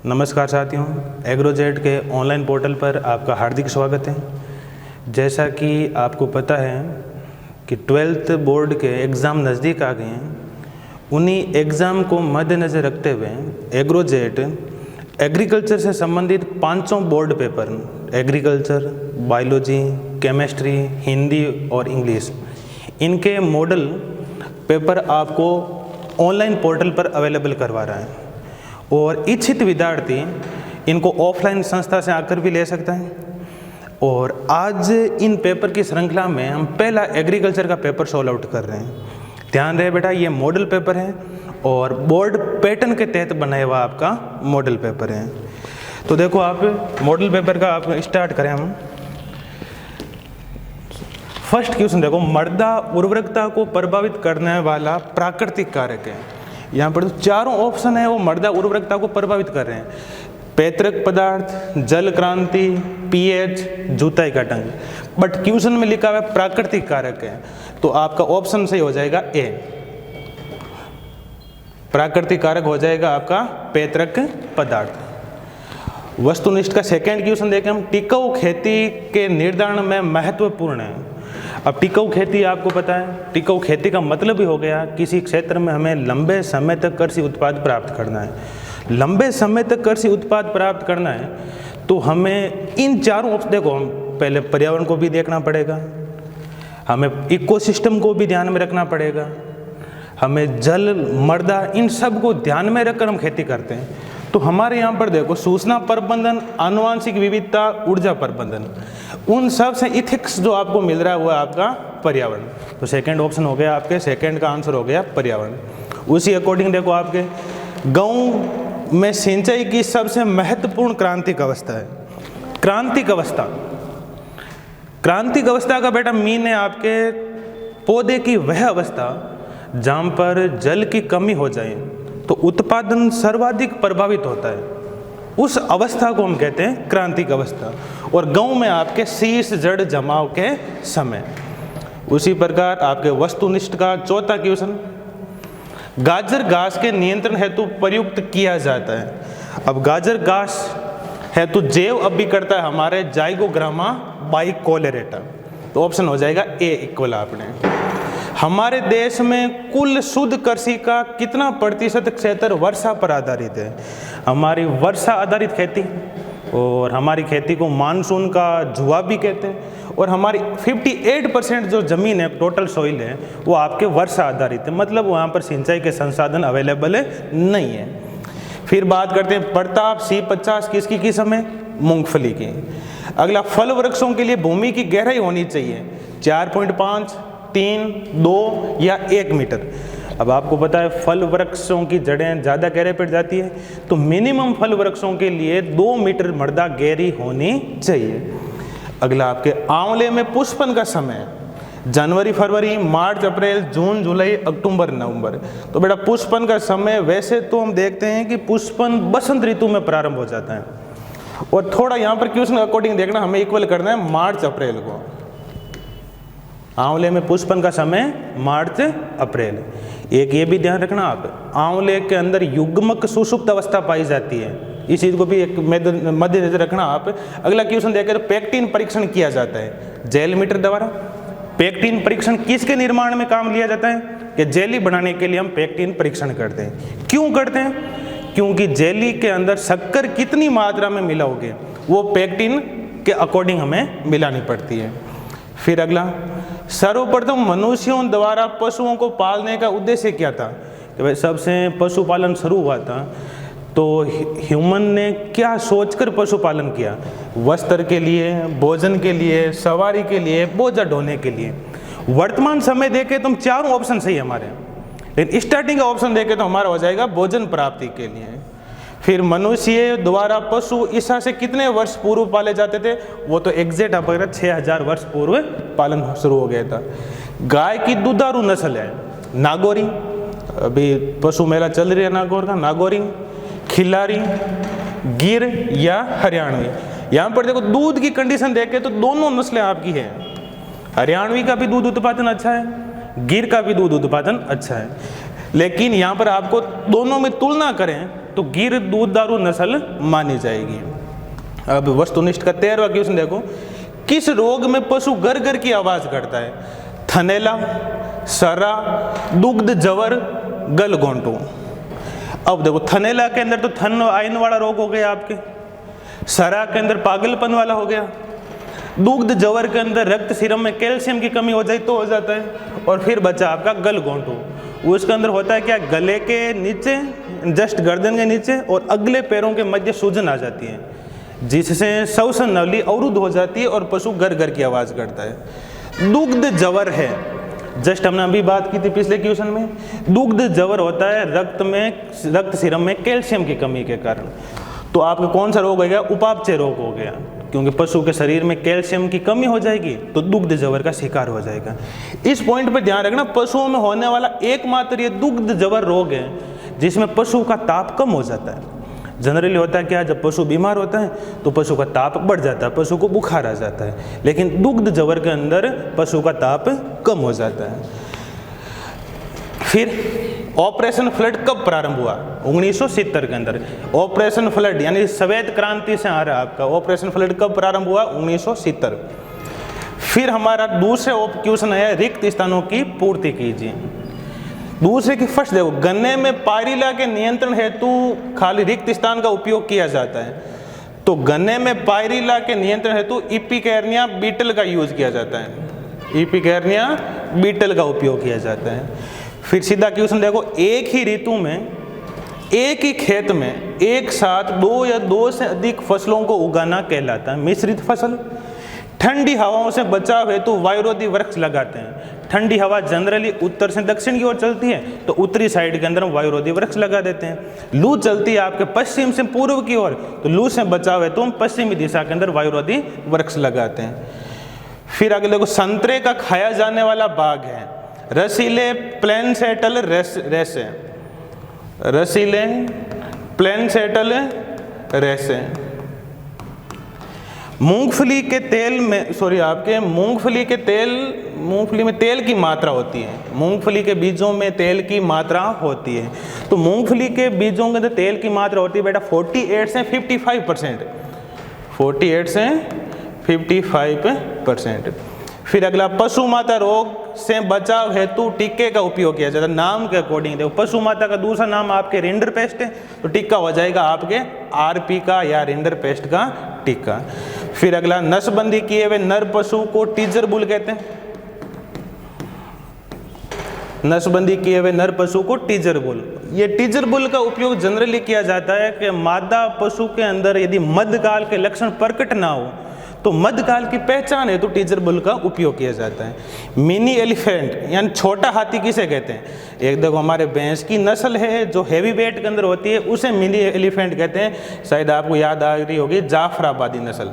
नमस्कार साथियों, एग्रोजेट के ऑनलाइन पोर्टल पर आपका हार्दिक स्वागत है। जैसा कि आपको पता है कि 12th बोर्ड के एग्ज़ाम नज़दीक आ गए हैं, उन्हीं एग्ज़ाम को मद्देनज़र रखते हुए एग्रोजेट एग्रीकल्चर से संबंधित 5 board paper agriculture, biology, chemistry, Hindi और इंग्लिश, इनके मॉडल पेपर आपको ऑनलाइन पोर्टल पर अवेलेबल करवा रहा है और इच्छित विद्यार्थी इनको ऑफलाइन संस्था से आकर भी ले सकता है। और आज इन पेपर की श्रृंखला में हम पहला एग्रीकल्चर का पेपर सोल्व आउट कर रहे हैं। ध्यान रहे बेटा, ये मॉडल पेपर है और बोर्ड पैटर्न के तहत बनाया हुआ आपका मॉडल पेपर है। तो देखो, आप मॉडल पेपर का आप स्टार्ट करें हम। फर्स्ट क्वेश्चन देखो, मृदा उर्वरकता को प्रभावित करने वाला प्राकृतिक कारक है। यहाँ पर तो चारों ऑप्शन है वो मृदा उर्वरकता को प्रभावित कर रहे हैं। पैतृक पदार्थ, जल क्रांति, पीएच, जुताई का ढंग, बट क्वेश्चन में लिखा हुआ है प्राकृतिक कारक है, तो आपका ऑप्शन सही हो जाएगा ए। प्राकृतिक कारक हो जाएगा आपका पैतृक पदार्थ। वस्तुनिष्ठ का सेकेंड क्वेश्चन देखें हम। टिकाऊ खेती के निर्धारण में महत्वपूर्ण है। अब टिकाऊ खेती आपको पता है, टिकाऊ खेती का मतलब ही हो गया किसी क्षेत्र में हमें लंबे समय तक कृषि उत्पाद प्राप्त करना है। लंबे समय तक कृषि उत्पाद प्राप्त करना है तो हमें इन चारों ऑप्शन, देखो हम पहले पर्यावरण को भी देखना पड़ेगा, हमें इकोसिस्टम को भी ध्यान में रखना पड़ेगा, हमें जल, मृदा, इन सब को ध्यान में रखकर हम खेती करते हैं। तो हमारे यहाँ पर देखो, सूचना प्रबंधन, आनुवांशिक विविधता, ऊर्जा प्रबंधन, उन सब से इथिक्स जो आपको मिल रहा है वो है आपका पर्यावरण। तो सेकंड ऑप्शन हो गया आपके, सेकंड का आंसर हो गया पर्यावरण। उसी अकॉर्डिंग देखो, आपके गाँव में सिंचाई की सबसे महत्वपूर्ण क्रांतिक अवस्था है क्रांतिक अवस्था। क्रांतिक अवस्था का बेटा मीन है आपके पौधे की वह अवस्था जहाँ पर जल की कमी हो जाए तो उत्पादन सर्वाधिक प्रभावित होता है। उस अवस्था को हम कहते हैं क्रांतिक अवस्था। और गांव में आपके शीर्ष जड़ जमाव के समय। उसी प्रकार आपके वस्तुनिष्ठ का चौथा क्वेश्चन, गाजर घास के नियंत्रण हेतु प्रयुक्त किया जाता है। अब गाजर घास हेतु जैव अभिकर्ता है हमारे जाइगोग्रामा बाइकोलेरेटा, तो ऑप्शन हो जाएगा ए इक्वल। आपने हमारे देश में कुल शुद्ध कृषि का कितना प्रतिशत क्षेत्र वर्षा पर आधारित है? हमारी वर्षा आधारित खेती, और हमारी खेती को मानसून का जुआ भी कहते हैं। और हमारी 58% जो ज़मीन है, टोटल सॉइल है, वो आपके वर्षा आधारित है, मतलब वहाँ पर सिंचाई के संसाधन अवेलेबल नहीं है। फिर बात करते हैं प्रताप C50 किसकी किस्म है? मूंगफली की। अगला, फल वृक्षों के लिए भूमि की गहराई होनी चाहिए 4.5, 3, 2 या 1 मीटर। अब आपको पता है फल वृक्षों की जड़ें ज़्यादा गहरे पर जाती है, तो मिनिमम फल वृक्षों के लिए 2 मीटर मृदा गहरी होनी चाहिए। अगला, आपके आंवले में पुष्पन का समय जनवरी, फरवरी, मार्च, अप्रैल, जून, जुलाई, अक्टूबर, नवंबर। तो बेटा पुष्पन का समय वैसे तो हम देखते हैं कि पुष्पन बसंत ऋतु में प्रारंभ हो जाता है, और थोड़ा यहाँ पर क्वेश्चन अकॉर्डिंग देखना, हमें इक्वल करना है मार्च अप्रैल को। आंवले में पुष्पन का समय मार्च अप्रैल। एक ये भी ध्यान रखना आप, आंवले के अंदर युग्मक सुषुप्त अवस्था पाई जाती है, इस चीज़ को भी एक मद्देनजर रखना आप। अगला क्वेश्चन देखकर, पेक्टिन परीक्षण किया जाता है जेल मीटर द्वारा। पेक्टिन परीक्षण किसके निर्माण में काम लिया जाता है? कि जेली बनाने के लिए हम पेक्टिन परीक्षण करते हैं। क्यों करते हैं? क्योंकि जेली के अंदर शक्कर कितनी मात्रा में मिलाओगे वो पेक्टिन के अकॉर्डिंग हमें मिलानी पड़ती है। फिर अगला, सर्वप्रथम मनुष्यों द्वारा पशुओं को पालने का उद्देश्य क्या था? कि भाई सबसे पशुपालन शुरू हुआ था तो ह्यूमन ने क्या सोचकर पशुपालन किया? वस्त्र के लिए, भोजन के लिए, सवारी के लिए, बोझा ढोने के लिए। वर्तमान समय देखें तो हम चारों ऑप्शन सही हमारे, लेकिन स्टार्टिंग का ऑप्शन देखें तो हमारा हो जाएगा भोजन प्राप्ति के लिए। फिर मनुष्य द्वारा पशु ईसा से कितने वर्ष पूर्व पाले जाते थे? वो तो एग्जैक्ट आप 6000 वर्ष पूर्व पालन शुरू हो गया था। गाय की दुधारू नस्ल है नागौरी, अभी पशु मेला चल रही है नागौर का, नागौरी, खिलारी, गिर या हरियाणवी। यहाँ पर देखो दूध की कंडीशन देखें तो दोनों नस्लें आपकी है। हरियाणवी का भी दूध उत्पादन अच्छा है, गिर का भी दूध उत्पादन अच्छा है, लेकिन यहाँ पर आपको दोनों में तुलना करें तो गिर दूधारू नस्ल मानी जाएगी। अब वस्तुनिष्ठ का 13वां क्वेश्चन देखो, किस रोग में पशु गर गर की आवाज करता है? थनेला, सरा, दुग्ध जवर, गलघोंटू। अब देखो थनेला के अंदर तो थन आयन वाला रोग हो गया आपके, सरा के अंदर पागलपन वाला हो गया, दुग्ध जवर के अंदर रक्त सीरम में कैल्शियम की कमी हो जाए तो हो जाता है, और फिर बचा आपका गलघोंटू। उसके अंदर होता है क्या, गले के नीचे, जस्ट गर्दन के नीचे और अगले पैरों के मध्य सूजन आ जाती है, जिससे श्वसन नली अवरुद्ध हो जाती है और पशु गर गर की आवाज करता है। दुग्ध जवर है, जस्ट हमने अभी बात की थी पिछले क्वेश्चन में, दुग्ध जवर होता है रक्त सीरम में कैल्शियम की कमी के कारण। तो आपका कौन सा रोग हो गया? उपापचय रोग हो गया, क्योंकि पशु के शरीर में कैल्शियम की कमी हो जाएगी तो दुग्ध जवर का शिकार हो जाएगा। इस पॉइंट पर ध्यान रखना, पशुओं में होने वाला एकमात्र ये दुग्ध जवर रोग है जिसमें पशु का ताप कम हो जाता है। जनरली होता है क्या, जब पशु बीमार होता है तो पशु का ताप बढ़ जाता है, पशु को बुखार आ जाता है, लेकिन दुग्ध जवर के अंदर पशु का ताप कम हो जाता है। फिर ऑपरेशन फ्लड कब प्रारंभ हुआ? 1970 के अंदर। ऑपरेशन फ्लड यानी श्वेत क्रांति से आ रहा है आपका, ऑपरेशन फ्लड कब प्रारंभ हुआ? 1970। फिर हमारा दूसरे क्वेश्चन है, रिक्त स्थानों की पूर्ति कीजिए। दूसरे की फर्स्ट देखो, गन्ने में पायरिला के नियंत्रण हेतु खाली रिक्त स्थान का उपयोग किया जाता है, तो गन्ने में पायरिला के नियंत्रण हेतु इपिकैरिया बीटल का यूज किया जाता है, इपिकैरिया बीटल का उपयोग किया जाता है। फिर सीधा क्वेश्चन देखो, एक ही ऋतु में एक ही खेत में एक साथ 2 या 2 से अधिक फसलों को उगाना कहलाता है मिश्रित फसल। ठंडी हवाओं से बचाव हेतु वायुरोधी वृक्ष लगाते हैं। ठंडी हवा जनरली उत्तर से दक्षिण की ओर चलती है, तो उत्तरी साइड के अंदर हम वायुरोधी वृक्ष लगा देते हैं। लू चलती है आपके पश्चिम से पूर्व की ओर, तो लू से बचाव हेतु हम पश्चिमी दिशा के अंदर वायुरोधी वृक्ष लगाते हैं। फिर आगे देखो, संतरे का खाया जाने वाला बाग है, रसीले प्लेनसेटल रेसे, रसीले प्लेनसेटल रेसे। मूंगफली के तेल में मूंगफली में तेल की मात्रा होती है, मूंगफली के बीजों में तेल की मात्रा होती है। तो मूंगफली के बीजों के अंदर तेल की मात्रा होती है बेटा 48 से 55%, 48 से 55%। फिर अगला, पशु माता रोग से बचाव हेतु टीके का उपयोग किया जाता है। नाम के अकॉर्डिंग देखो, पशु माता का दूसरा नाम आपके रिंडर पेस्ट है, तो टीका हो जाएगा आपके आरपी का या रिंडर पेस्ट का टीका। फिर अगला, नसबंदी किए हुए नर पशु को टीजर बुल कहते हैं, नसबंदी किए हुए नर पशु को टीजर बुल। ये टीजर बुल का उपयोग जनरली किया जाता है कि मादा पशु के अंदर यदि मध्यकाल के लक्षण प्रकट ना हो तो मध्यकाल की पहचान है तो टीजर बुल का उपयोग किया जाता है। मिनी एलिफेंट यानी छोटा हाथी किसे कहते हैं? एक देखो, हमारे भैंस की नस्ल है जो हैवी वेट के अंदर होती है, उसे मिनी एलिफेंट कहते हैं। शायद आपको याद आ रही होगी, जाफराबादी नस्ल।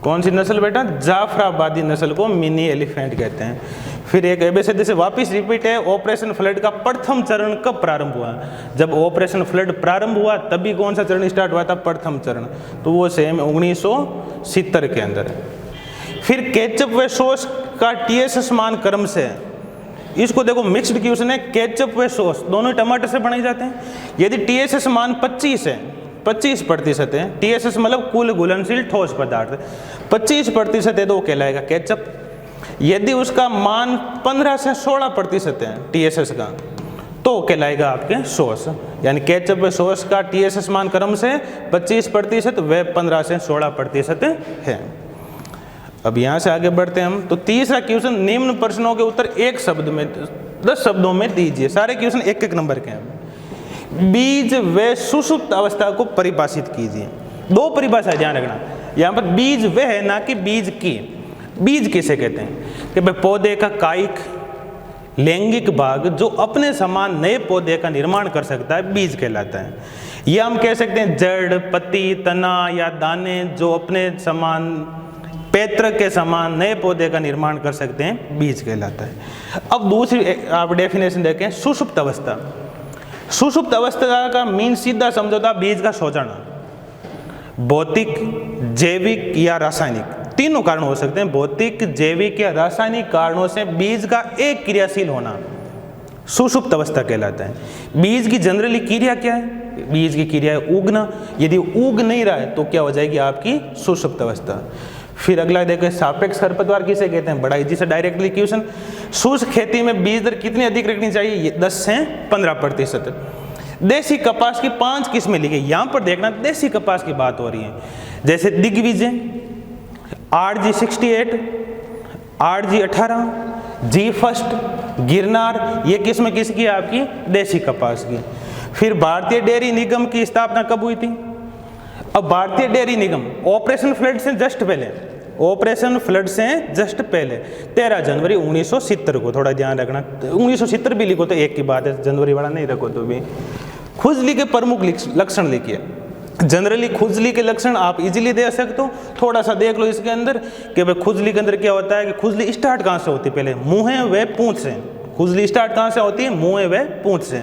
कौन सी नस्ल बेटा? जाफराबादी नस्ल को मिनी एलिफेंट कहते हैं। फिर एक एबीसीडी से वापस रिपीट है, ऑपरेशन फ्लड का प्रथम चरण कब प्रारंभ हुआ? जब ऑपरेशन फ्लड प्रारंभ हुआ तभी कौन सा चरण स्टार्ट हुआ था? प्रथम चरण, तो वो सेम 1970 के अंदर है। फिर केचप व सॉस का टीएसएस मान क्रम से, इसको देखो मिक्स्ड क्वेश्चन है, केचप व सॉस दोनों टमाटर से बनाए जाते हैं। यदि टीएसएस मान 25 है, 25% है, टीएसएस मतलब कुल घुलनशील ठोस पदार्थ, 25% है तो वो कहलाएगा केचप। यदि उसका मान 15 से 16% है टीएसएस का, तो कहलाएगा आपके सॉस। यानी केचप व सॉस का टीएसएस मान क्रम से 25% व 15 से 16% है। अब यहाँ से आगे बढ़ते हैं हम। तो तीसरा क्वेश्चन, निम्न प्रश्नों के उत्तर 1 शब्द में 10 शब्दों में दीजिए। सारे क्वेश्चन 1-1 नंबर के हैं। बीज व सुषुप्त अवस्था को परिभाषित कीजिए। 2 परिभाषा ध्यान रखना, यहाँ पर बीज व है ना कि बीज की। बीज किसे कहते हैं? कि भाई पौधे का कायिक लैंगिक भाग जो अपने समान नए पौधे का निर्माण कर सकता है, बीज कहलाता है। या हम कह सकते हैं जड़, पत्ती, तना या दाने जो अपने समान पैतृक के समान नए पौधे का निर्माण कर सकते हैं, बीज कहलाता है। अब दूसरी आप डेफिनेशन देखें, सुषुप्त अवस्था। सुषुप्त अवस्था का मीन सीधा समझौता बीज का शोषण, भौतिक, जैविक या रासायनिक, तीनों कारण हो सकते हैं। भौतिक, जैविक या रासायनिक कारणों से बीज का एक क्रियाशील होना, सुषुप्त अवस्था कहलाता है। बीज की जनरली क्रिया क्या है? बीज की क्रिया है उगना। यदि उग नहीं रहा है तो क्या हो जाएगी आपकी सुषुप्त अवस्था। फिर अगला देखो सापेक्ष खरपतवार किसे कहते हैं? बड़ा इजी से डायरेक्टली क्वेश्चन। शुष्क खेती में बीज दर कितनी अधिक रखनी चाहिए? 10 से 15%। देसी कपास की 5 किस्में लिखी। यहाँ पर देखना देसी कपास की बात हो रही है, जैसे दिग्विजय, RG68, RG18, जी फर्स्ट, गिरनार, ये किस्में किसकी है? आपकी देसी कपास की। फिर भारतीय डेयरी निगम की स्थापना कब हुई थी? अब भारतीय डेयरी निगम ऑपरेशन फ्लड से जस्ट पहले, ऑपरेशन फ्लड से जस्ट पहले 13 जनवरी 1970 को, थोड़ा ध्यान रखना 1970 भी लिखो तो एक की बात है, जनवरी वाला नहीं रखो तो भी। खुजली के प्रमुख लक्षण लिखिए। जनरली खुजली के लक्षण आप इजीली दे सकते हो, थोड़ा सा देख लो इसके अंदर कि भाई खुजली के अंदर क्या होता है कि खुजली स्टार्ट कहाँ से होती है? पहले मुँह व पूंछ से। खुजली स्टार्ट कहाँ से होती है? मुँह व पूंछ से।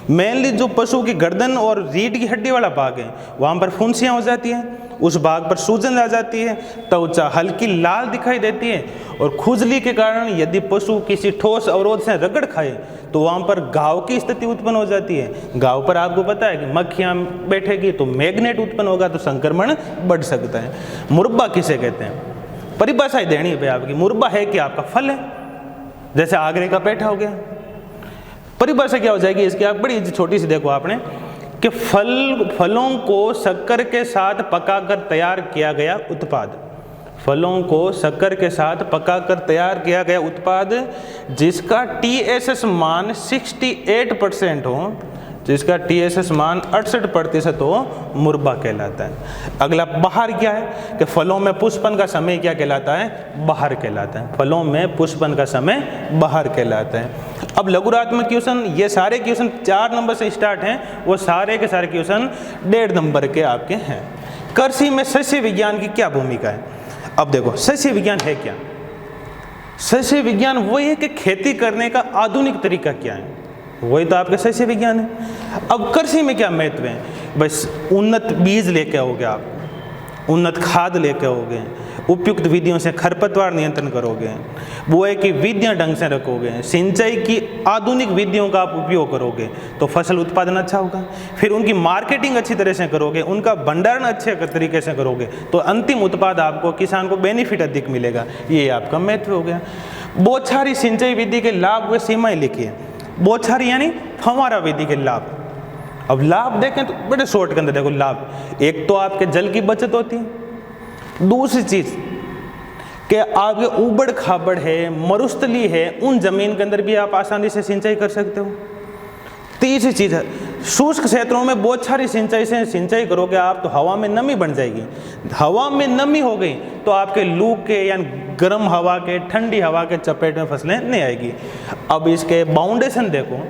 मेनली जो पशु की गर्दन और रीढ़ की हड्डी वाला भाग है वहाँ पर फुंसियाँ हो जाती हैं, उस भाग पर सूजन आ जाती है, त्वचा हल्की लाल दिखाई देती है, और खुजली के कारण यदि पशु किसी ठोस अवरोध से रगड़ खाए तो वहाँ पर घाव की स्थिति उत्पन्न हो जाती है। घाव पर आपको पता है कि मक्खियाँ बैठेगी तो मैग्नेट उत्पन्न होगा, तो संक्रमण बढ़ सकता है। मुरब्बा किसे कहते हैं? परिभाषा ही देनी है आपकी। मुरब्बा है कि आपका फल है, जैसे आगरे का पेठा हो गया। परिभाषा क्या हो जाएगी इसकी? आप बड़ी छोटी सी देखो आपने कि फलों को शक्कर के साथ पकाकर तैयार किया गया उत्पाद। फलों को शक्कर के साथ पकाकर तैयार किया गया उत्पाद जिसका TSS मान 68% हो, जिसका TSS मान 68% हो, मुरब्बा कहलाता है। अगला बहार क्या है? कि फलों में पुष्पन का समय क्या कहलाता है? बहार कहलाता है। फलों में पुष्पन का समय बहार कहलाता है। अब लघुरात्मक क्वेश्चन, ये सारे क्वेश्चन 4 नंबर से स्टार्ट हैं, वो सारे के सारे क्वेश्चन 1.5 नंबर के आपके हैं। कृषि में सस्य विज्ञान की क्या भूमिका है? अब देखो सस्य विज्ञान है क्या? सस्य विज्ञान वही है कि खेती करने का आधुनिक तरीका क्या है, वही तो आपके सस्य विज्ञान है। अब कृषि में क्या महत्व है? बस उन्नत बीज लेके आओगे आप, उन्नत खाद लेके आओगे, उपयुक्त विधियों से खरपतवार नियंत्रण करोगे, बुआई की विधियां ढंग से रखोगे, सिंचाई की आधुनिक विधियों का आप उपयोग करोगे तो फसल उत्पादन अच्छा होगा। फिर उनकी मार्केटिंग अच्छी तरह से करोगे, उनका भंडारण अच्छे तरीके से करोगे तो अंतिम उत्पाद आपको, किसान को बेनिफिट अधिक मिलेगा। ये आपका महत्व हो गया। बौछारी सिंचाई विधि के लाभ व सीमाएं लिखिए। बौछारी यानी फव्वारा विधि के लाभ। अब लाभ देखें तो बड़े शॉर्ट के अंदर देखो लाभ। एक तो आपके जल की बचत होती है, दूसरी चीज कि आपके उबड़ खाबड़ है, मरुस्थली है, उन जमीन के अंदर भी आप आसानी से सिंचाई कर सकते हो। तीसरी चीज है शुष्क क्षेत्रों में बौछारी सिंचाई से सिंचाई करोगे आप तो हवा में नमी बन जाएगी। हवा में नमी हो गई तो आपके लू के यानी गर्म हवा के, ठंडी हवा के चपेट में फसलें नहीं आएगी। अब इसके बाउंडेशन देखो,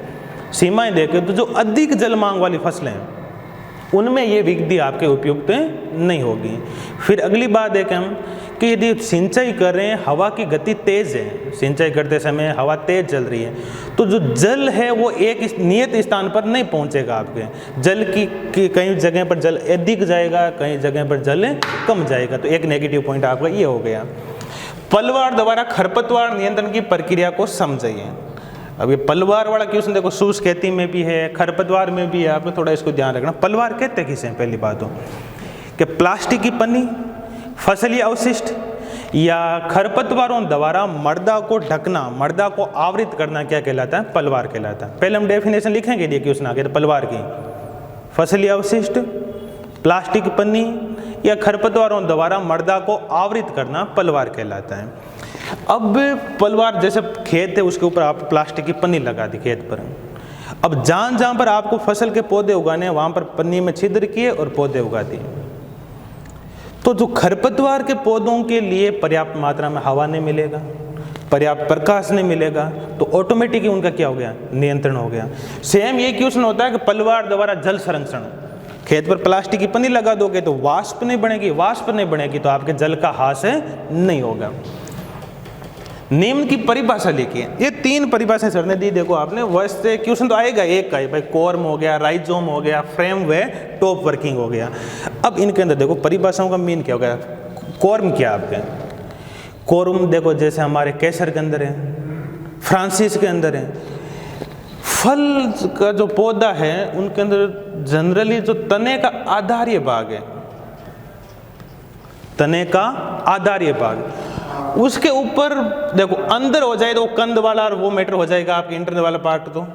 सीमाएं देखो, तो जो अधिक जल मांग वाली फसलें हैं उनमें ये विधि आपके उपयुक्त नहीं होगी। फिर अगली बात देखें हम कि यदि सिंचाई कर रहे हैं, हवा की गति तेज़ है, सिंचाई करते समय हवा तेज़ चल रही है, तो जो जल है वो एक नियत स्थान पर नहीं पहुंचेगा। आपके जल की कई जगह पर जल अधिक जाएगा, कई जगह पर जल कम जाएगा, तो एक नेगेटिव पॉइंट आपका ये हो गया। पलवार द्वारा खरपतवार नियंत्रण की प्रक्रिया को समझिए। अब ये पलवार वाला क्वेश्चन देखो शुष्क खेती में भी है, खरपतवार में भी है, आपको थोड़ा इसको ध्यान रखना। पलवार कहते किसे? पहली बात हो कि प्लास्टिक की पन्नी, फसली अवशिष्ट या खरपतवारों द्वारा मृदा को ढकना, मृदा को आवृत करना क्या कहलाता है? पलवार कहलाता है। पहले हम डेफिनेशन लिखेंगे, ये क्वेश्चन आगे तो पलवार की, फसली अवशिष्ट, प्लास्टिक की पन्नी या खरपतवारों द्वारा मृदा को आवृत करना पलवार कहलाता है। अब पलवार जैसे खेत है उसके ऊपर आप प्लास्टिक की पन्नी लगा दी खेत पर। अब जहाँ पर आपको फसल के पौधे उगाने हैं वहाँ पर पन्नी में छिद्र किए और पौधे उगा दिए, तो जो खरपतवार के पौधों के लिए पर्याप्त मात्रा में हवा नहीं मिलेगा, पर्याप्त प्रकाश नहीं मिलेगा, तो ऑटोमेटिकली उनका क्या हो गया? नियंत्रण हो गया। सेम ये क्वेश्चन होता है कि पलवार द्वारा जल संरक्षण, खेत पर प्लास्टिक की पन्नी लगा दोगे तो वाष्प नहीं बनेगी, वाष्प नहीं बनेगी तो आपके जल का ह्रास नहीं होगा। निम्न की परिभाषा लिखिए। ये 3 परिभाषाएं सर ने दी, देखो आपने, वैसे क्वेश्चन तो आएगा एक का ही, भाई कॉर्म हो गया, राइजोम हो गया, फ्रेम व टॉप वर्किंग हो गया। अब इनके अंदर देखो परिभाषाओं का मीन क्या हो गया। कॉर्म क्या आपके? कॉर्म देखो जैसे हमारे केसर के अंदर है, फ्रांसिस के अंदर है। फल का जो पौधा है उनके अंदर जनरली जो तने का आधार्य भाग है, तने का आधार्य भाग, उसके ऊपर देखो अंदर हो जाए तो वो कंद वाला और वो मैटर हो जाएगा आपके इंटरनल वाला पार्ट। तो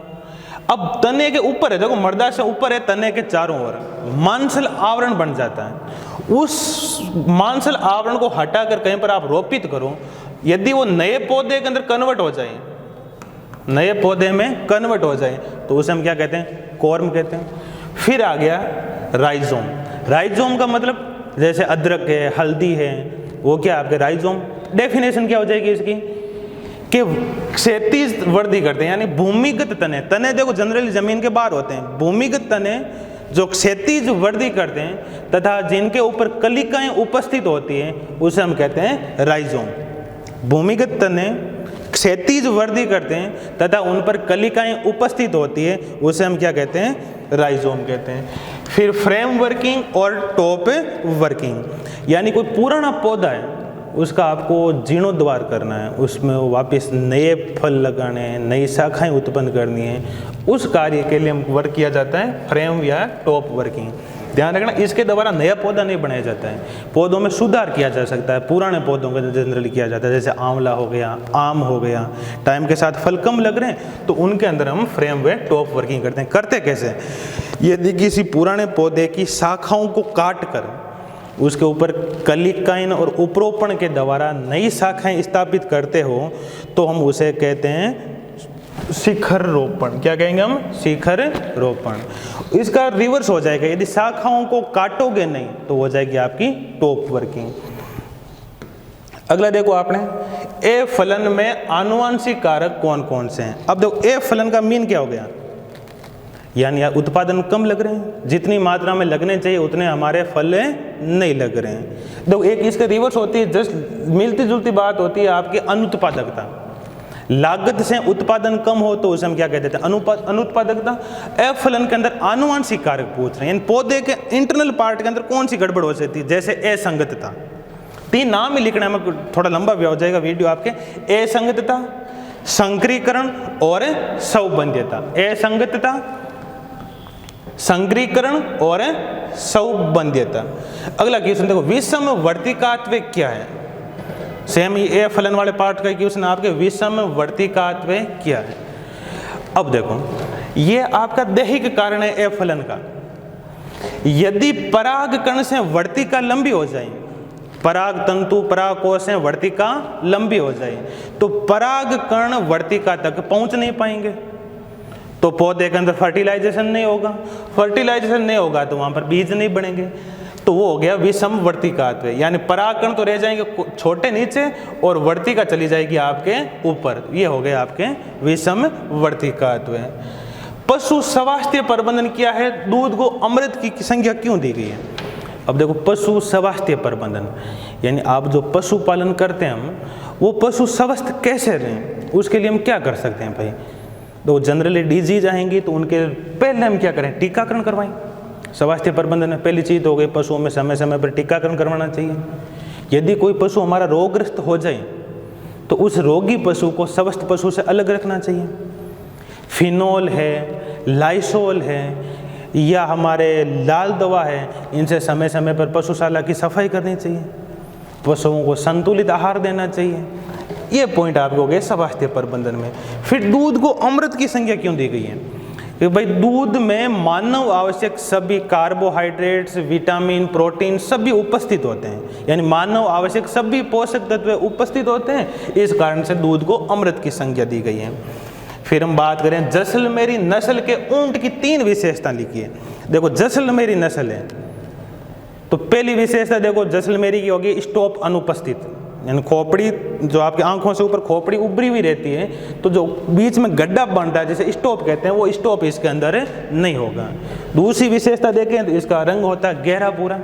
अब तने के ऊपर है, देखो मर्दा से ऊपर है, तने के चारों ओर मांसल आवरण बन जाता है। उस मांसल आवरण को हटाकर कहीं पर आप रोपित करो, यदि वो नए पौधे के अंदर कन्वर्ट हो जाए, नए पौधे में कन्वर्ट हो जाए, तो उसे हम क्या कहते हैं? कॉर्म कहते हैं। फिर आ गया राइजोम। राइजोम का मतलब जैसे अदरक है, हल्दी है, वो क्या आपके राइजोम। डेफिनेशन क्या हो जाएगी इसकी कि क्षैतिज वृद्धि करते हैं, यानी भूमिगत तने। तने देखो जनरली जमीन के बाहर होते हैं, भूमिगत तने जो क्षैतिज वृद्धि करते हैं तथा जिनके ऊपर कलिकाएं उपस्थित होती हैं उसे हम कहते हैं राइजोम। भूमिगत तने क्षैतिज वृद्धि करते हैं तथा उन पर कलिकाएं उपस्थित होती है, उसे हम क्या कहते हैं? राइजोम कहते हैं। फिर फ्रेम वर्किंग और टॉप वर्किंग, यानी कोई पुराना पौधा है उसका आपको जीर्णोद्धार करना है, उसमें वापस नए फल लगाने हैं, नई शाखाएं उत्पन्न करनी है, उस कार्य के लिए वर्क किया जाता है फ्रेम या टॉप वर्किंग। ध्यान रखना, इसके द्वारा नया पौधा नहीं बनाया जाता है, पौधों में सुधार किया जा सकता है, पुराने पौधों का जनरली किया जाता है। जैसे आंवला हो गया, आम हो गया, टाइम के साथ फल कम लग रहे हैं तो उनके अंदर हम फ्रेम व टॉप वर्किंग करते हैं। करते कैसे? यदि किसी पुराने पौधे की शाखाओं को काट कर उसके ऊपर कलिकाइन और उपरोपण के द्वारा नई शाखाएं स्थापित करते हो तो हम उसे कहते हैं शिखर रोपण। क्या कहेंगे हम? शिखर रोपण। इसका रिवर्स हो जाएगा, यदि शाखाओं को काटोगे नहीं तो हो जाएगी आपकी टॉप वर्किंग। अगला देखो आपने, ए फलन में आनुवांशिक कारक कौन कौन से हैं। अब देखो ए फलन का मीन क्या हो गया, यानी उत्पादन कम लग रहे हैं, जितनी मात्रा में लगने चाहिए उतने हमारे फल नहीं लग रहे हैं। देखो एक इसके रिवर्स होती है, जस्ट मिलती जुलती बात होती है आपकी अनुत्पादकता। लागत से उत्पादन कम हो तो उसे हम क्या कहते हैं? अनुत्पादकता। एफ फलन के अंदर आनुवांशिक कारक पूछ रहे हैं, पौधे के इंटरनल पार्ट के अंदर कौन सी गड़बड़ हो सकती है? जैसे असंगतता, 3 नाम ही लिखना है, थोड़ा लंबा भी हो जाएगा वीडियो आपके। असंगतता, संकरीकरण और सौबंध्यता। असंगतता, संकरीकरण और सौबंध्यता। अगला क्वेश्चन देखो, विषम वर्तिकात्व क्या है? सेम ये फलन वाले पार्ट का क्वेश्चन आपके, विषम वर्तिकात्व क्या है? अब देखो ये आपका दैहिक कारण है ए फलन का। यदि पराग कण से वर्तिका लंबी हो जाए, पराग तंतु पराग कोश से वर्तिका लंबी हो जाए तो पराग कण वर्तिका तक पहुंच नहीं पाएंगे, तो पौधे के अंदर फर्टिलाइजेशन नहीं होगा। फर्टिलाइजेशन नहीं होगा तो वहां पर बीज नहीं बनेंगे, तो वो हो गया विषम वर्तिकात्व। यानी परागकण तो रह जाएंगे छोटे नीचे और वर्तिका चली जाएगी आपके ऊपर, ये हो गया आपके विषम वर्तिकात्व। पशु स्वास्थ्य प्रबंधन क्या है? दूध को अमृत की संज्ञा क्यों दी गई है? अब देखो पशु स्वास्थ्य प्रबंधन, यानी आप जो पशु पालन करते हैं हम, वो पशु स्वस्थ कैसे रहें उसके लिए हम क्या कर सकते हैं भाई? तो जनरली डिजीज आएंगी तो उनके पहले हम क्या करें? टीकाकरण करवाएं। स्वास्थ्य प्रबंधन में पहली चीज हो गई, पशुओं में समय समय पर टीकाकरण करवाना चाहिए। यदि कोई पशु हमारा रोगग्रस्त हो जाए तो उस रोगी पशु को स्वस्थ पशु से अलग रखना चाहिए। फिनोल है, लाइसोल है या हमारे लाल दवा है, इनसे समय समय पर पशुशाला की सफाई करनी चाहिए, पशुओं को संतुलित आहार देना चाहिए। ये पॉइंट आपके हो गए स्वास्थ्य प्रबंधन में। फिर दूध को अमृत की संज्ञा क्यों दी गई है? कि भाई दूध में मानव आवश्यक सभी कार्बोहाइड्रेट्स, विटामिन, प्रोटीन सभी उपस्थित होते हैं, यानी मानव आवश्यक सभी पोषक तत्व उपस्थित होते हैं, इस कारण से दूध को अमृत की संज्ञा दी गई है। फिर हम बात करें जैसलमेरी नस्ल के ऊंट की 3 विशेषता लिखिए। देखो जैसलमेरी नस्ल है तो पहली विशेषता देखो जैसलमेरी की होगी स्टॉप अनुपस्थित, यानी खोपड़ी जो आपकी आंखों से ऊपर खोपड़ी उभरी हुई रहती है, तो जो बीच में गड्ढा बन रहा है जिसे स्टॉप कहते हैं, वो स्टॉप इसके अंदर नहीं होगा। दूसरी विशेषता देखें तो इसका रंग होता है गहरा भूरा।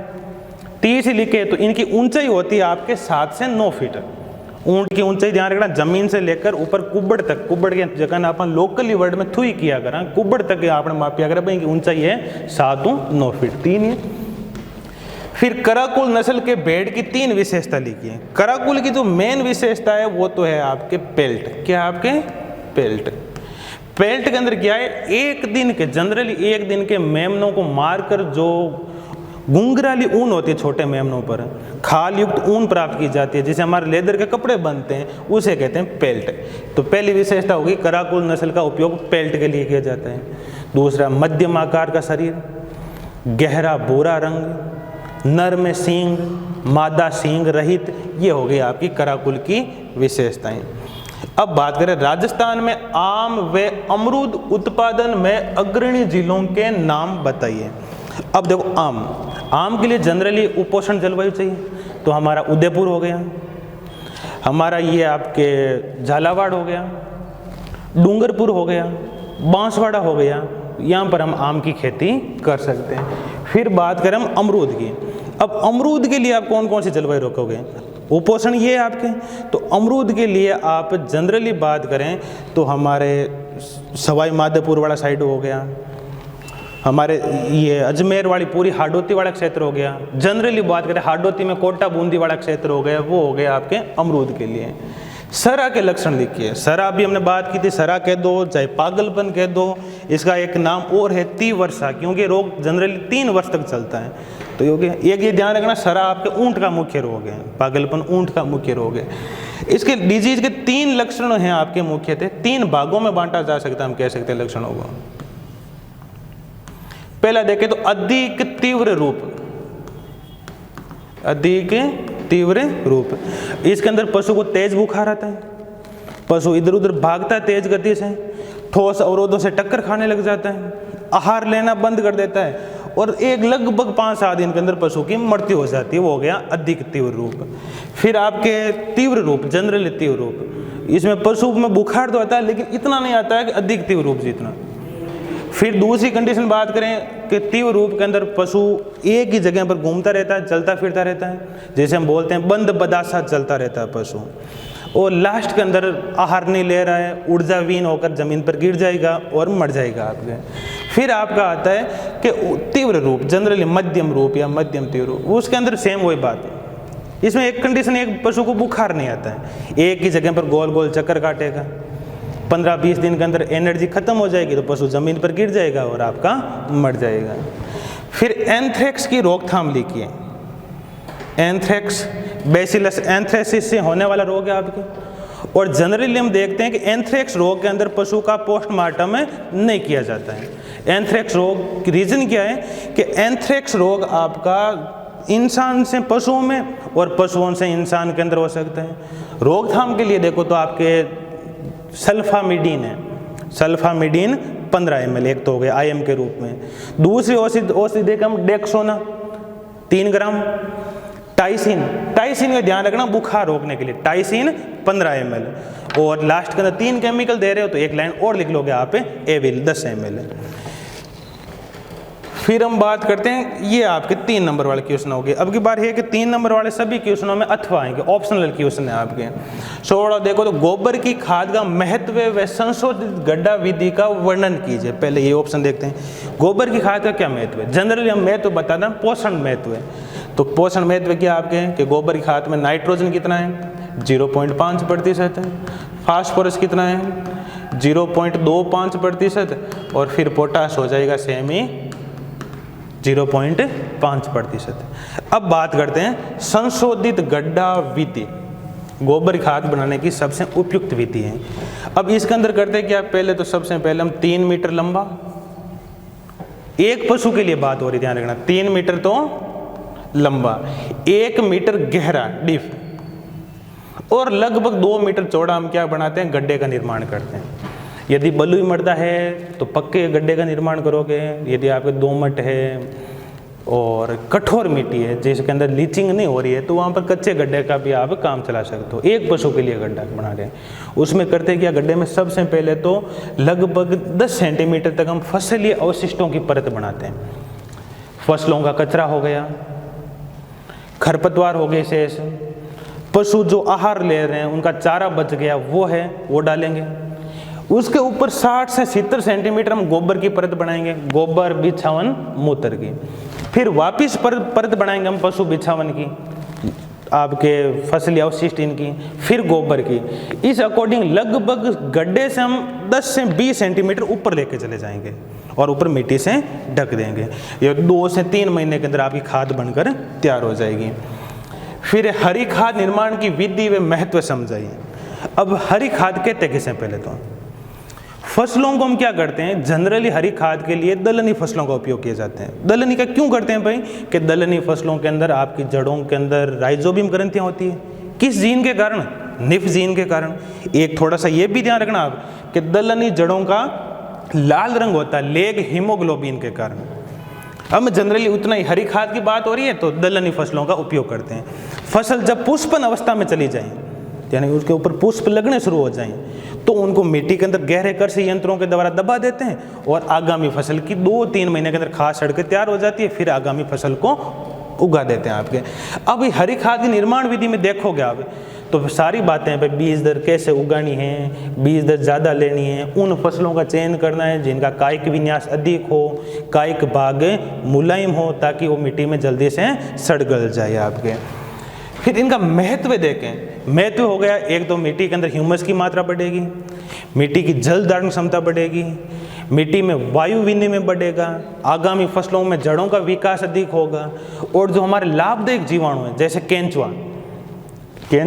तीसरी लिखे तो इनकी ऊंचाई होती है आपके 7 से 9 फीट। ऊंट की ऊंचाई ध्यान रखना, जमीन से लेकर ऊपर कुब्बड़ तक, कुब्बड़ के जगह ना अपन लोकली वर्ड में थुई किया करा, कुब्बड़ तक आपने मापिया करा, इनकी ऊंचाई है 7-9 फीट 3 है। फिर कराकुल नस्ल के भेड़ की 3 विशेषता लिखिए। कराकुल की जो मेन विशेषता है वो तो है आपके पेल्ट। क्या आपके? पेल्ट। पेल्ट के अंदर क्या है, एक दिन के जनरली एक दिन के मेमनों को मारकर जो घुंघराली ऊन होती है छोटे मेमनों पर खाल युक्त ऊन प्राप्त की जाती है, जिसे हमारे लेदर के कपड़े बनते हैं, उसे कहते हैं पेल्ट। तो पहली विशेषता होगी कराकुल नस्ल का उपयोग पेल्ट के लिए किया जाता है। दूसरा, मध्यम आकार का शरीर, गहरा भूरा रंग, नर में सींग, मादा सींग रहित, ये हो गई आपकी कराकुल की विशेषताएं। अब बात करें राजस्थान में आम व अमरूद उत्पादन में अग्रणी जिलों के नाम बताइए। अब देखो, आम के लिए जनरली उपोष्ण जलवायु चाहिए, तो हमारा उदयपुर हो गया, हमारा ये आपके झालावाड़ हो गया, डूंगरपुर हो गया, बांसवाड़ा हो गया, यहाँ पर हम आम की खेती कर सकते हैं। फिर बात करें हम अमरूद की। अब अमरूद के लिए आप कौन कौन सी जलवायु रखोगे, उपोष्ण ये है आपके, तो अमरूद के लिए आप जनरली बात करें तो हमारे सवाई माधोपुर वाला साइड हो गया, हमारे ये अजमेर वाली पूरी हाडोती वाला क्षेत्र हो गया, जनरली बात करें हाडोती में कोटा बूंदी वाला क्षेत्र हो गया, वो हो गया आपके अमरूद के लिए। सरा के लक्षण लिखिए। सरा भी हमने बात की थी, सरा कह दो चाहे पागलपन कह दो, इसका एक नाम और है तीवर्षा, क्योंकि रोग जनरली 3 वर्ष तक चलता है। तो ये हो गया। एक ये ध्यान रखना, सरा आपके ऊंट का मुख्य रोग है, पागलपन ऊंट का मुख्य रोग है। इसके डिजीज के 3 लक्षण हैं आपके मुख्यतः, 3 भागों में बांटा जा सकता है, हम कह सकते हैं लक्षणों को। पहला देखें तो अधिक तीव्र रूप, अधिक तीव्र रूप, इसके अंदर पशु को तेज बुखार आता है, पशु इधर उधर भागता है तेज गति से, ठोस अवरोधों से टक्कर खाने लग जाता है, आहार लेना बंद कर देता है, और एक लगभग 5-7 दिन के अंदर पशु की मृत्यु हो जाती है, वो हो गया अधिक तीव्र रूप। फिर आपके तीव्र रूप, जनरली तीव्र रूप, इसमें पशु में बुखार तो आता है लेकिन इतना नहीं आता है कि अधिक तीव्र रूप जितना। फिर दूसरी कंडीशन बात करें कि तीव्र रूप के अंदर पशु एक ही जगह पर घूमता रहता है, चलता फिरता रहता है, जैसे हम बोलते हैं बंद बदासा चलता रहता है पशु, और लास्ट के अंदर आहार नहीं ले रहा है, ऊर्जाविहीन होकर जमीन पर गिर जाएगा और मर जाएगा आपके। फिर आपका आता है कि तीव्र रूप, जनरली मध्यम रूप या मध्यम तीव्र रूप, उसके अंदर सेम वही बात है। इसमें एक कंडीशन, एक पशु को बुखार नहीं आता है, एक ही जगह पर गोल गोल चक्कर काटेगा, 15-20 दिन के अंदर एनर्जी खत्म हो जाएगी तो पशु जमीन पर गिर जाएगा और आपका मर जाएगा। फिर एंथ्रेक्स की रोकथाम लिखिए। एंथ्रेक्स बैसिलस एंथ्रेसिस से होने वाला रोग है आपके, और जनरली हम देखते हैं कि एंथ्रेक्स रोग के अंदर पशु का पोस्टमार्टम नहीं किया जाता है। एंथ्रेक्स रोग की रीजन क्या है कि एंथ्रेक्स रोग आपका इंसान से पशुओं में और पशुओं से इंसान के अंदर हो सकता है। रोकथाम के लिए देखो तो आपके सल्फामिडीन है, सल्फामिडीन 15 ml एक तो हो गया IM के रूप में। दूसरी औषधि देखा हम डेक्सोना 3 ग्राम, टाइसिन का ध्यान रखना बुखार रोकने के लिए, टाइसिन 15 ml, और लास्ट के अंदर 3 केमिकल दे रहे हो तो एक लाइन और लिख लोगे आप, एविल 10 ml। फिर हम बात करते हैं, ये आपके 3 नंबर वाले क्वेश्चन हो गए। अब की बार है कि 3 नंबर वाले सभी क्वेश्चनों में अथवा आएंगे, ऑप्शनल क्वेश्चन है आपके। सोड़ा देखो तो गोबर की खाद का महत्व व संशोधित गड्ढा विधि का वर्णन कीजिए। पहले ये ऑप्शन देखते हैं, गोबर की खाद का क्या महत्व है। जनरली हम महत्व बताते हैं, पोषण महत्व है। तो पोषण महत्व क्या आपके कि गोबर की खाद में नाइट्रोजन कितना है 0.5% है, फास्फोरस कितना है 0.25%, और फिर पोटाश हो जाएगा सेम ही 0.5%। अब बात करते हैं संशोधित गड्ढा विधि, गोबर खाद बनाने की सबसे उपयुक्त विधि है। अब इसके अंदर करते हैं क्या, पहले तो सबसे पहले हम 3 मीटर लंबा, एक पशु के लिए बात हो रही, ध्यान रखना 3 मीटर तो लंबा, 1 मीटर गहरा डीप, और लगभग 2 मीटर चौड़ा हम क्या बनाते हैं, गड्ढे का निर्माण करते हैं। यदि बलुई मृदा है तो पक्के गड्ढे का निर्माण करोगे, यदि आपके दोमट है और कठोर मिट्टी है जिसके अंदर लीचिंग नहीं हो रही है तो वहाँ पर कच्चे गड्ढे का भी आप काम चला सकते हो। एक पशु के लिए गड्ढा बना रहे हैं, उसमें करते क्या, गड्ढे में सबसे पहले तो लगभग 10 सेंटीमीटर तक हम फसलीय अवशिष्टों की परत बनाते हैं। फसलों का कचरा हो गया, खरपतवार हो गए शेष, पशु जो आहार ले रहे हैं उनका चारा बच गया वो है, वो डालेंगे। उसके ऊपर 60 से 70 सेंटीमीटर हम गोबर की परत बनाएंगे, गोबर बिछावन मूत्र की। फिर वापिस परत बनाएंगे हम पशु बिछावन की, आपके फसली अवशिष्ट इनकी, फिर गोबर की, इस अकॉर्डिंग लगभग गड्ढे से हम 10 से 20 सेंटीमीटर ऊपर लेके चले जाएंगे और ऊपर मिट्टी से ढक देंगे। ये 2 से 3 महीने के अंदर आपकी खाद बनकर तैयार हो जाएगी। फिर हरी खाद निर्माण की विधि व महत्व समझाइए। अब हरी खाद कहते किसे, पहले तो फसलों को हम क्या करते हैं, जनरली हरी खाद के लिए दलहनी फसलों का उपयोग किए जाते हैं। दलहनी का क्यों करते हैं भाई, कि दलहनी फसलों के अंदर आपकी जड़ों के अंदर राइजोबियम ग्रंथियां होती है। किस जीन के कारण, निफ जीन के कारण। एक थोड़ा सा ये भी ध्यान रखना आप कि दलहनी जड़ों का लाल रंग होता है लेग हीमोग्लोबिन के कारण। अब जनरली उतना ही हरी खाद की बात हो रही है तो दलहनी फसलों का उपयोग करते हैं। फसल जब पुष्पन अवस्था में चली जाए, यानी उसके ऊपर पुष्प लगने शुरू हो जाएं, तो उनको मिट्टी के अंदर गहरे कृषि यंत्रों के द्वारा दबा देते हैं और आगामी फसल की 2-3 महीने के अंदर खाद सड़ के तैयार हो जाती है, फिर आगामी फसल को उगा देते हैं आपके। अब हरी खाद की निर्माण विधि में देखोगे आप तो सारी बातें हैं भाई, बीज दर कैसे उगानी है, बीज दर ज़्यादा लेनी है, उन फसलों का चयन करना है जिनका कायिक विन्यास अधिक हो, कायिक भाग मुलायम हो, ताकि वो मिट्टी में जल्दी से सड़ गल जाए आपके। फिर इनका महत्व देखें। महत्व हो गया, एक तो मिट्टी के अंदर ह्यूमस की मात्रा बढ़ेगी, मिट्टी की जल धारण क्षमता बढ़ेगी, मिट्टी में वायु विनिमय बढ़ेगा, आगामी फसलों में जड़ों का विकास अधिक होगा, और जो हमारे लाभदायक जीवाणु हैं जैसे केंचुआ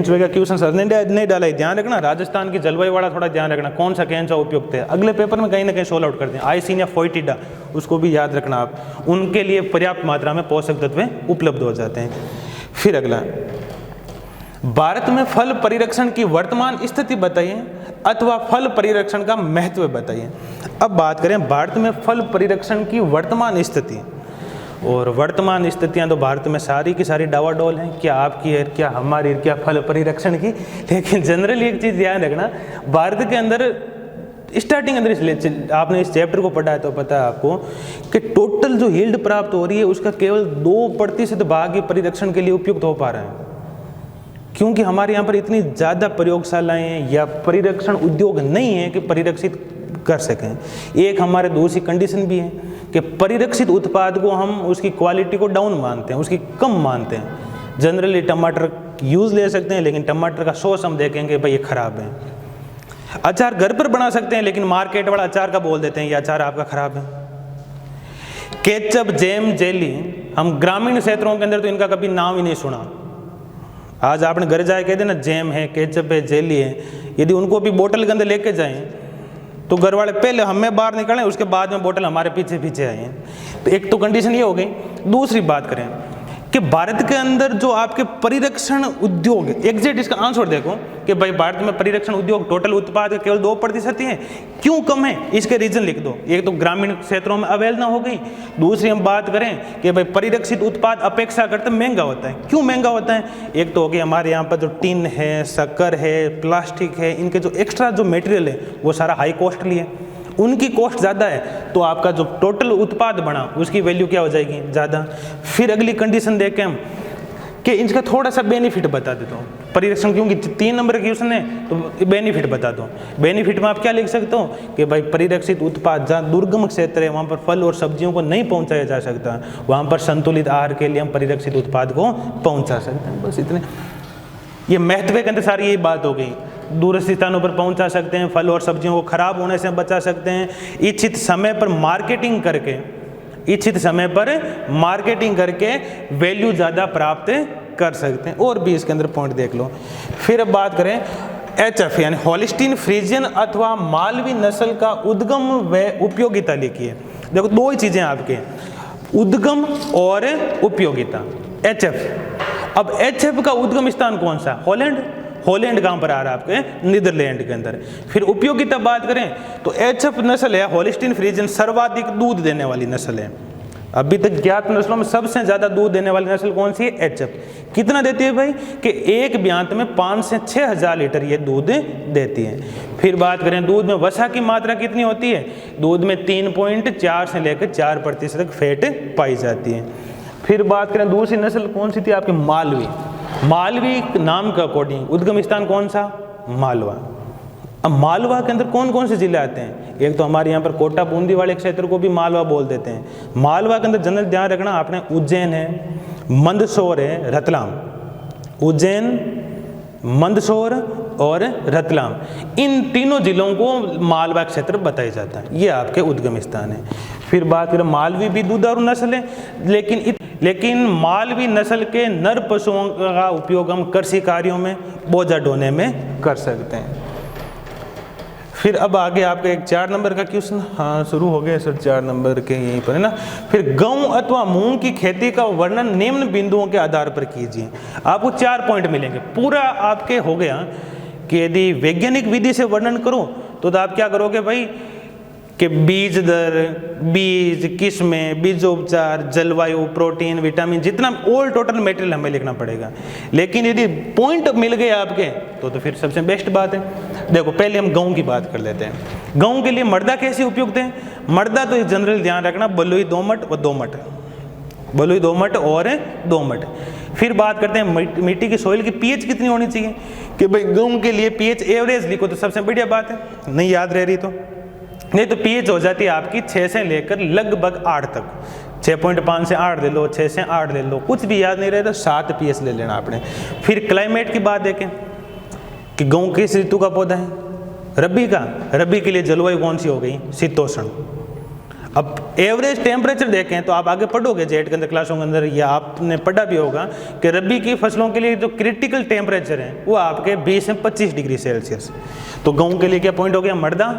का क्वेश्चन सर ने नहीं डाला है, ध्यान रखना। राजस्थान की जलवायु वाला थोड़ा ध्यान रखना, कौन सा केंचुआ उपयुक्त है, अगले पेपर में कहीं ना कहीं सोल आउट करते हैं। आइसिनिया फोइटिडा, उसको भी याद रखना आप, उनके लिए पर्याप्त मात्रा में पोषक तत्व उपलब्ध हो जाते हैं। फिर अगला, भारत में फल परिरक्षण की वर्तमान स्थिति बताइए अथवा फल परिरक्षण का महत्व बताइए। अब बात करें भारत में फल परिरक्षण की वर्तमान स्थिति, और वर्तमान स्थितियां तो भारत में सारी की सारी डावाडोल हैं, क्या आपकी है क्या हमारी, क्या फल परिरक्षण की। लेकिन जनरली एक चीज़ ध्यान रखना, भारत के अंदर स्टार्टिंग अंदर आपने इस चैप्टर को पढ़ा है तो पता है आपको कि टोटल जो यील्ड प्राप्त हो रही है उसका केवल 2% भाग ही परिरक्षण के लिए उपयुक्त हो पा रहा है, क्योंकि हमारे यहाँ पर इतनी ज़्यादा प्रयोगशालाएं या परिरक्षण उद्योग नहीं है कि परिरक्षित कर सकें। एक हमारे दूसरी कंडीशन भी है कि परिरक्षित उत्पाद को हम उसकी क्वालिटी को डाउन मानते हैं, उसकी कम मानते हैं। जनरली टमाटर यूज़ ले सकते हैं, लेकिन टमाटर का सॉस हम देखेंगे भाई ये ख़राब है। अचार घर पर बना सकते हैं, लेकिन मार्केट वाला अचार का बोल देते हैं ये अचार आपका ख़राब है। केचप, जैम, जेली, हम ग्रामीण क्षेत्रों के अंदर तो इनका कभी नाम ही नहीं सुना। आज आपने घर जाए कह देना जैम है, केचप है, जेली है, यदि उनको भी बोतल के अंदर लेके जाएं तो घर वाले पहले हमें बाहर निकलें, उसके बाद में बोतल हमारे पीछे पीछे आए। तो एक तो कंडीशन ये हो गई। दूसरी बात करें कि भारत के अंदर जो आपके परिरक्षण उद्योग, एग्जैक्ट इसका आंसर देखो कि भाई भारत में परिरक्षण उद्योग टोटल उत्पाद के केवल 2% ही है। क्यों कम है, इसके रीजन लिख दो। एक तो ग्रामीण क्षेत्रों में अवहेलना हो गई, दूसरी हम बात करें कि भाई परिरक्षित उत्पाद अपेक्षा करते महंगा होता है। क्यों महंगा होता है, एक तो हो गया हमारे यहाँ पर जो टिन है, शक्कर है, प्लास्टिक है, इनके जो एक्स्ट्रा जो मटेरियल है वो सारा हाई कॉस्टली है, उनकी कॉस्ट ज़्यादा है, तो आपका जो टोटल उत्पाद बना उसकी वैल्यू क्या हो जाएगी, ज़्यादा। फिर अगली कंडीशन देखें हम कि इनका थोड़ा सा बेनिफिट बता देता हूँ परिरक्षण, क्योंकि 3 नंबर के क्वेश्चन है तो बेनिफिट बता दो। बेनिफिट में आप क्या लिख सकते हो कि भाई परिरक्षित उत्पाद जहाँ दुर्गम क्षेत्र है वहाँ पर फल और सब्जियों को नहीं पहुँचाया जा सकता, वहाँ पर संतुलित आहार के लिए हम परिरक्षित उत्पाद को पहुँचा सकते हैं। बस इतने, ये महत्व के अंदर सारी यही बात हो गई। दूरस्थ स्थानों पर पहुंचा सकते हैं, फल और सब्जियों को खराब होने से बचा सकते हैं, इच्छित समय पर मार्केटिंग करके वैल्यू ज़्यादा प्राप्त कर सकते हैं। और भी इसके अंदर पॉइंट देख लो। फिर अब बात करें HF यानी होलिस्टीन फ्रीजियन अथवा मालवी नस्ल का उद्गम व उपयोगिता लिखिए। देखो 2 ही चीज़ें आपके, उद्गम और उपयोगिता। HF, अब HF का उद्गम स्थान कौन सा, हॉलैंड कहाँ पर आ रहा है आपके, नीदरलैंड के अंदर। फिर उपयोगिता बात करें तो HF नस्ल है, होलिस्टीन फ्रीजियन, सर्वाधिक दूध देने वाली नस्ल है। अभी तक ज्ञात नस्लों में सबसे ज़्यादा दूध देने वाली नस्ल कौन सी है, HF। कितना देती है भाई कि एक ब्यांत में 5 से 6 हज़ार लीटर ये दूध देती है। फिर बात करें दूध में वसा की मात्रा कितनी होती है, दूध में 3.4 से लेकर 4% तक फैट पाई जाती है। फिर बात करें दूसरी नस्ल कौन सी थी आपकी, मालवी नाम के अकॉर्डिंग उद्गम स्थान कौन सा, मालवा। अब मालवा के अंदर कौन कौन से जिले आते हैं, एक तो हमारे यहाँ पर कोटा बूंदी वाले क्षेत्र को भी मालवा बोल देते हैं। मालवा के अंदर जनरल ध्यान रखना आपने, उज्जैन है, मंदसौर है, रतलाम, उज्जैन, मंदसौर और रतलाम, इन तीनों जिलों को मालवा क्षेत्र बताया जाता है। ये आपके उद्गम स्थान है। फिर बात करें, मालवी भी दुधारू नस्ल है, लेकिन मालवी नस्ल के नर पशुओं का उपयोग हम कृषि कार्यों में, बोझा ढोने में कर सकते हैं। फिर अब आगे आपका एक 4 नंबर का क्वेश्चन, हाँ शुरू हो गया सर, 4 नंबर के यहीं पर है ना। फिर गेहूं अथवा मूंग की खेती का वर्णन निम्न बिंदुओं के आधार पर कीजिए। आपको 4 पॉइंट मिलेंगे। पूरा आपके हो गया कि यदि वैज्ञानिक विधि से वर्णन करो तो आप क्या करोगे भाई कि बीज दर, बीज, किस्में, बीजोपचार, जलवायु, प्रोटीन, विटामिन, जितना ऑल टोटल मटेरियल हमें लिखना पड़ेगा। लेकिन यदि पॉइंट मिल गए आपके तो फिर सबसे बेस्ट बात है। देखो पहले हम गेहूं की बात कर लेते हैं। गेहूं के लिए मृदा कैसी उपयुक्त है? मृदा तो जनरल ध्यान रखना, बलुई दोमट और दोमट, बलुई दोमट और दोमट। फिर बात करते हैं मिट्टी की, सॉइल की पीएच कितनी होनी चाहिए कि भाई गेहूं के लिए पीएच एवरेज लिखो तो सबसे बढ़िया बात है, नहीं याद रह रही तो, नहीं तो पीएच हो जाती है आपकी 6 से लेकर लगभग 8 तक। 6.5 से 8 ले लो, 6 से 8 ले लो, कुछ भी याद नहीं रहे तो 7 पीएच ले लेना आपने। फिर क्लाइमेट की बात देखें कि गेहूं किस ऋतु का पौधा है? रबी का। रबी के लिए जलवायु कौन सी हो गई? शीतोष्ण। अब एवरेज टेम्परेचर देखें तो आप आगे पढ़ोगे जेड के अंदर, क्लासों के अंदर, या आपने पढ़ा भी होगा कि रबी की फसलों के लिए जो क्रिटिकल टेम्परेचर है वो आपके 20 से 25 डिग्री सेल्सियस। तो गेहूं के लिए क्या पॉइंट हो गया? मृदा,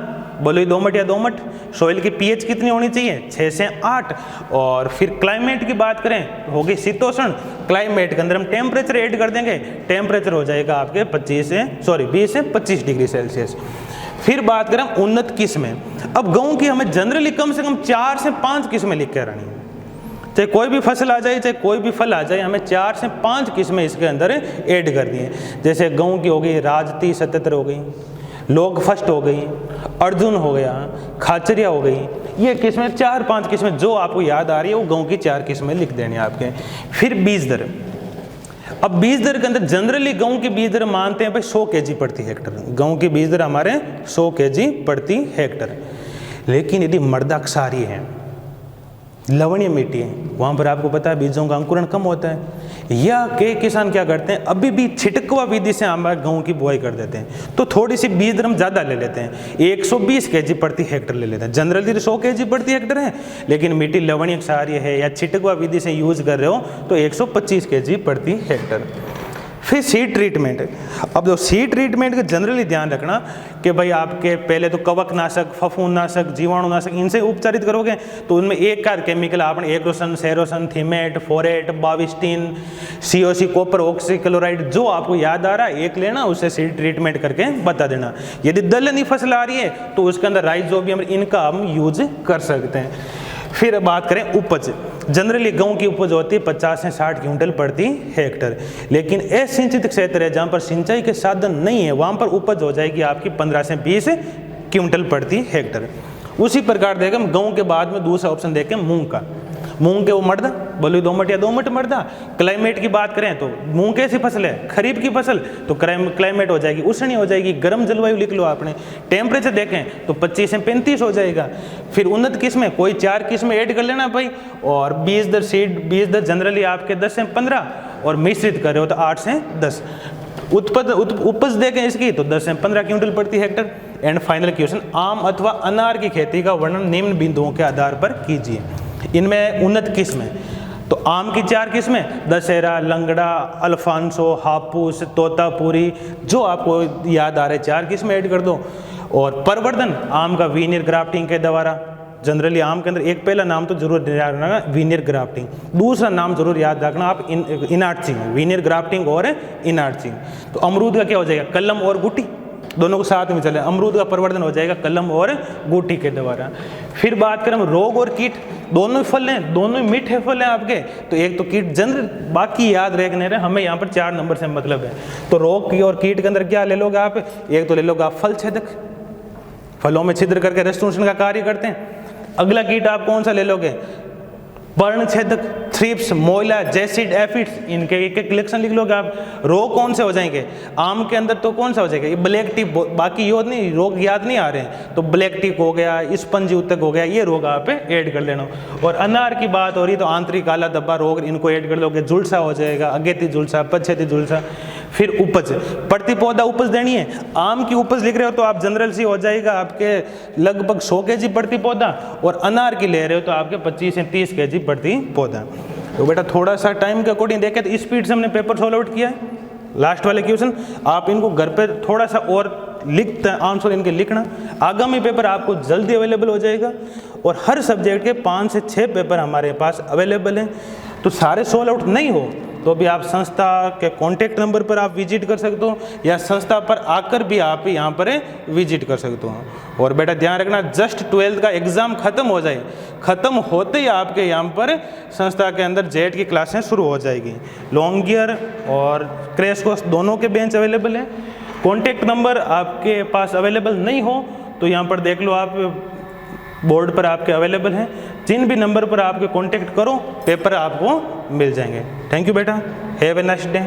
बलुई दोमट या दोमट, सॉइल की पीएच कितनी होनी चाहिए? 6 से 8। और फिर क्लाइमेट की बात करें होगी शीतोष्ण। क्लाइमेट के अंदर हम टेम्परेचर ऐड कर देंगे, टेम्परेचर हो जाएगा आपके 20 से 25 डिग्री सेल्सियस। फिर बात करें उन्नत किस्में। अब गेहूं की हमें जनरली कम से कम 4 से 5 किस्में लिख के रहनी है। चाहे कोई भी फसल आ जाए, चाहे कोई भी फल आ जाए, हमें 4 से 5 किस्में इसके अंदर ऐड कर दी हैं। जैसे गेहूं की हो गई राजती 77 हो गई, लोग फर्स्ट हो गई, अर्जुन हो गया, खाचरिया हो गई। ये किस्में 4-5 किस्में जो आपको याद आ रही है वो गेहूं की 4 किस्में लिख देनी है आपके। फिर बीज दर। अब बीज दर के अंदर जनरली गेहूं की बीज दर मानते हैं भाई 100 kg प्रति हेक्टर। गेहूं की बीज दर हमारे 100 kg प्रति हेक्टर। लेकिन यदि मृदा क्षारीय है, लवणीय मिट्टी है, वहाँ पर आपको पता है बीजों का अंकुरण कम होता है, या कई किसान क्या करते हैं अभी भी छिटकवा विधि से हमारे गेहूं की बुआई कर देते हैं, तो थोड़ी सी बीज दर हम ज़्यादा ले लेते हैं, 120 kg प्रति हेक्टर ले लेते हैं। जनरली 100 kg प्रति हेक्टर है, लेकिन मिट्टी लवणीय क्षारीय है या छिटकवा विधि से यूज कर रहे हो तो 125 kg प्रति हेक्टर। फिर सीड ट्रीटमेंट। अब जो सीड ट्रीटमेंट का जनरली ध्यान रखना कि भाई आपके पहले तो कवकनाशक, फफूंदनाशक, जीवाणुनाशक, इनसे उपचारित करोगे तो उनमें एक का केमिकल आपने Agrosan, Cerosan, Thimet, phorate, Bavistin, COC, copper oxychloride, जो आपको याद आ रहा है एक लेना, उससे सीड ट्रीटमेंट करके बता देना। यदि दलहनी फसल आ रही है तो उसके अंदर राइजोबियम, इनका हम यूज कर सकते हैं। फिर बात करें उपज। जनरली गेहूं की उपज होती है 50 से 60 क्विंटल प्रति हेक्टर, लेकिन असिंचित क्षेत्र है जहां पर सिंचाई के साधन नहीं है वहां पर उपज हो जाएगी आपकी 15 से 20 क्विंटल प्रति हेक्टर। उसी प्रकार देखें हम गेहूं के बाद में दूसरा ऑप्शन देखें मूंग का। मूंग के वो मृदा, बलुई दोमट या दोमट मृदा। क्लाइमेट की बात करें तो मूंग कैसी फसल है? खरीफ की फसल, तो क्लाइमेट हो जाएगी उष्णी हो जाएगी, गर्म जलवायु लिख लो आपने। टेम्परेचर देखें तो 25 से 35 हो जाएगा। फिर उन्नत किस्में कोई 4 किस्में ऐड कर लेना भाई, और बीज दर जनरली आपके 10 से 15, और मिश्रित कर रहे हो तो 8 से 10। उपज देखें इसकी तो 10 से 15 क्विंटल प्रति हेक्टर। एंड फाइनल क्वेश्चन, आम अथवा अनार की खेती का वर्णन निम्न बिंदुओं के आधार पर कीजिए। इनमें उन्नत किस्में, तो आम की 4 किस्में, दशहरा, लंगड़ा, अल्फांसो, हापुस, तोतापुरी, जो आपको याद आ रहे 4 किस्में ऐड कर दो। और प्रवर्धन आम का वीनियर ग्राफ्टिंग के द्वारा। जनरली आम के अंदर एक पहला नाम तो जरूर याद रखना, वीनियर ग्राफ्टिंग। दूसरा नाम जरूर याद रखना आप, इनार्चिंग, वीनियर ग्राफ्टिंग और इनार्चिंग। तो अमरूद का क्या हो जाएगा? कलम और गुटी, दोनों को साथ में चले। अमरूद का प्रवर्धन हो जाएगा कलम और गुटी के द्वारा। फिर बात करें रोग और कीट, दोनों फल हैं, दोनों मीठे फल हैं आपके, तो एक तो कीट जनरल, बाकी याद रखने रहे, हमें यहाँ पर 4 नंबर से मतलब है। तो रोग की और कीट के अंदर क्या ले लोगे आप? एक तो ले लोगे आप फल छेदक, फलों में छिद्र करके रस चूसने का कार्य करते हैं। अगला कीट आप कौन सा ले लोगे? पर्ण छेदक, थ्रिप्स, मोइला, जैसिड, एफिड्स, इनके एक एक कलेक्शन लिख लोगे आप। रोग कौन से हो जाएंगे आम के अंदर, तो कौन सा हो जाएगा ये ब्लैक टिप, बाकी योद नहीं, रोग याद नहीं आ रहे हैं, तो ब्लैक टिप हो गया, स्पंजी ऊतक हो गया, ये रोग आप ऐड कर लेना। और अनार की बात हो रही तो आंतरिक काला धब्बा रोग, इनको ऐड कर लोगे। झुलसा हो जाएगा, अगेती झुलसा, पछेती झुलसा। फिर उपज, प्रति पौधा उपज देनी है। आम की उपज लिख रहे हो तो आप जनरल सी हो जाएगा आपके लगभग 100 kg प्रति पौधा, और अनार की ले रहे हो तो आपके 25 से 30 kg प्रति पौधा। तो बेटा थोड़ा सा टाइम के अकॉर्डिंग देखें तो स्पीड से हमने पेपर सॉल्व आउट किया है। लास्ट वाले क्वेश्चन आप इनको घर पे थोड़ा सा और लिखते हैं, आंसर इनके लिखना। आगामी पेपर आपको जल्दी अवेलेबल हो जाएगा, और हर सब्जेक्ट के 5 से 6 पेपर हमारे पास अवेलेबल हैं। तो सारे सॉल्व आउट नहीं हो तो भी आप संस्था के कॉन्टैक्ट नंबर पर आप विजिट कर सकते हो, या संस्था पर आकर भी आप यहाँ पर विजिट कर सकते हो। और बेटा ध्यान रखना, जस्ट 12th का एग्ज़ाम खत्म हो जाए, खत्म होते ही आपके यहाँ पर संस्था के अंदर जेट की क्लासें शुरू हो जाएगी। लॉन्ग ईयर और क्रैश कोर्स दोनों के बेंच अवेलेबल हैं। कॉन्टैक्ट नंबर आपके पास अवेलेबल नहीं हो तो यहाँ पर देख लो, आप बोर्ड पर आपके अवेलेबल हैं। जिन भी नंबर पर आपके कांटेक्ट करो पेपर आपको मिल जाएंगे। थैंक यू बेटा, हैव ए नाइस डे।